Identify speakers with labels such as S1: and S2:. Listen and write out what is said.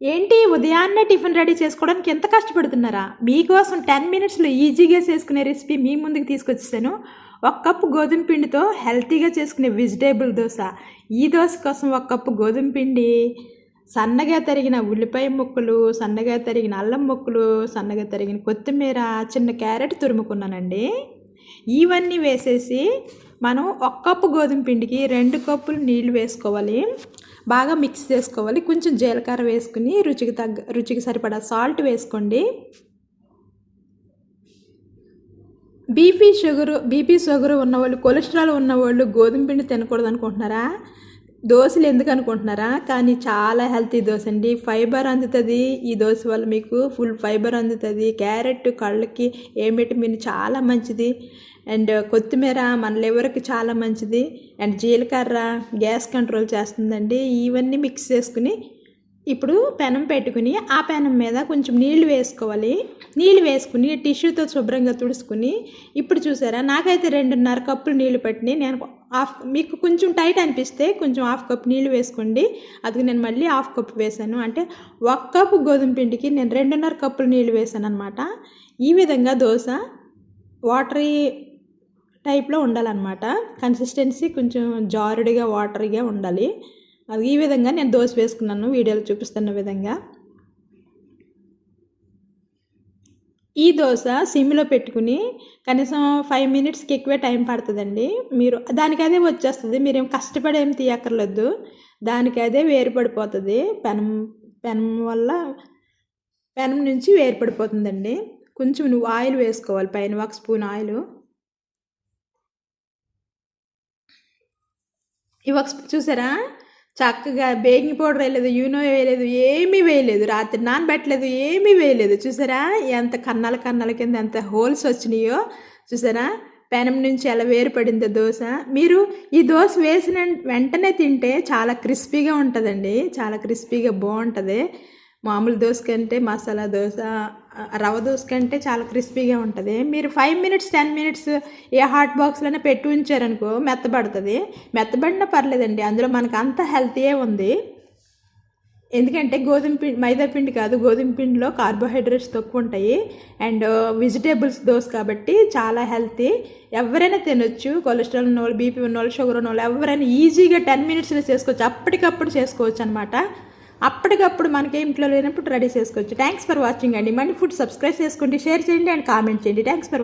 S1: ఏంటి ఉదయాన్నే tiffin ready చేసుకోవడానికి ఎంత కష్టపడుతున్నారా? మీకోసం 10 మినిట్స్‌లో ఈజీగా చేసుకునే రెసిపీ మీ ముందుకు తీసుకొచ్చేసాను. ఒక కప్పు గోధుమ పిండితో హెల్తీగా చేసుకునే వెజిటేబుల్ దోస. ఈ దోస కోసం ఒక కప్పు గోధుమ పిండి, సన్నగా తరిగిన ఉల్లిపాయ ముక్కలు, సన్నగా తరిగిన అల్లం ముక్కలు, సన్నగా తరిగిన కొత్తిమీర, చిన్న క్యారెట్ తురుముకున్నానండి. ఇవన్నీ వేసేసి మనం ఒక కప్పు గోధుమ పిండికి 2 కప్పులు నీళ్లు వేసుకోవాలి. బాగా మిక్స్ చేసుకోవాలి. కొంచెం జీలకర్ర వేసుకుని రుచికి సరిపడా సాల్ట్ వేసుకోండి. బీపీ షుగర్ ఉన్నవాళ్ళు, కొలెస్ట్రాల్ ఉన్నవాళ్ళు గోధుమ పిండి తినకూడదు అనుకుంటున్నారా? దోశలు ఎందుకు అనుకుంటున్నారా? కానీ చాలా హెల్తీ దోశ అండి. ఫైబర్ అందుతుంది. ఈ దోశ వల్ల మీకు ఫుల్ ఫైబర్ అందుతుంది. క్యారెట్ కళ్ళకి విటమిన్ చాలా మంచిది. అండ్ కొత్తిమీర మన లివర్కి చాలా మంచిది. అండ్ జీలకర్ర గ్యాస్ కంట్రోల్ చేస్తుందండి. ఇవన్నీ మిక్స్ చేసుకుని ఇప్పుడు పెనం పెట్టుకుని ఆ పెనం మీద కొంచెం నీళ్లు వేసుకోవాలి. నీళ్ళు వేసుకుని టిష్యూతో శుభ్రంగా తుడుచుకుని ఇప్పుడు చూసారా, నాకైతే 2.5 కప్పులు నీళ్లు పట్టినాయి. నేను మీకు కొంచెం టైట్ అనిపిస్తే కొంచెం 1/2 కప్ నీళ్ళు వేసుకోండి. అది నేను మళ్ళీ 1/2 కప్ వేసాను. అంటే 1 కప్పు గోధుమ పిండికి నేను 2.5 కప్పులు నీళ్ళు వేసాను అనమాట. ఈ విధంగా దోశ వాటరీ టైప్లో ఉండాలన్నమాట. కన్సిస్టెన్సీ కొంచెం జారుడిగా వాటరీగా ఉండాలి. అది ఈ విధంగా నేను దోశ వేసుకున్నాను, వీడియోలో చూపిస్తున్న విధంగా. ఈ దోశ సిమ్లో పెట్టుకుని కనీసం 5 మినిట్స్కి ఎక్కువే టైం పడుతుందండి. మీరు దానికి అదే వచ్చేస్తుంది. మీరేం కష్టపడి ఏం తీయక్కర్లేదు. దానికి అదే వేరుపడిపోతుంది. పెనం నుంచి వేరుపడిపోతుందండి. కొంచెం నువ్వు ఆయిల్ వేసుకోవాలి, పైన 1 స్పూన్ ఆయిల్. చూసారా, చక్కగా బేకింగ్ పౌడర్ వేయలేదు, యూనో వేయలేదు, ఏమీ వేయలేదు, రాత్రి నానబెట్టలేదు, ఏమీ వేయలేదు. చూసారా ఎంత కన్నాల కింద ఎంత హోల్స్ వచ్చినాయో. చూసారా పెనం నుంచి ఎలా వేరుపడిందో దోశ. మీరు ఈ దోశ వేసిన వెంటనే తింటే చాలా క్రిస్పీగా ఉంటుందండి. చాలా క్రిస్పీగా బాగుంటుంది. మామూలు దోశ కంటే, మసాలా దోశ, రవ్వ దోశ కంటే చాలా క్రిస్పీగా ఉంటుంది. మీరు 5 మినిట్స్ 10 మినిట్స్ ఏ హాట్ బాక్స్లోనే పెట్టి ఉంచారనుకో మెత్తబడుతుంది. మెత్తబడినా పర్లేదండి, అందులో మనకు అంత హెల్తీయే ఉంది. ఎందుకంటే మైదా పిండి కాదు, గోధుమ పిండిలో కార్బోహైడ్రేట్స్ తక్కువ ఉంటాయి. అండ్ వెజిటేబుల్స్ దోశ కాబట్టి చాలా హెల్తీ. ఎవరైనా తినొచ్చు. కొలెస్ట్రాల్ ఉన్నవాళ్ళు, బీపీ ఉన్నవాళ్ళు, షుగర్ ఉన్నవాళ్ళు ఎవరైనా ఈజీగా 10 మినిట్స్లో చేసుకోవచ్చు. అప్పటికప్పుడు చేసుకోవచ్చు అనమాట. అప్పటికప్పుడు మనకి ఇంట్లో లేనప్పుడు రెడీ చేసుకోవచ్చు. థ్యాంక్స్ ఫర్ వాచింగ్ అండి. మనీ ఫుడ్ సబ్స్క్రైబ్ చేసుకోండి, షేర్ చేయండి అండ్ కామెంట్ చేయండి. Thanks for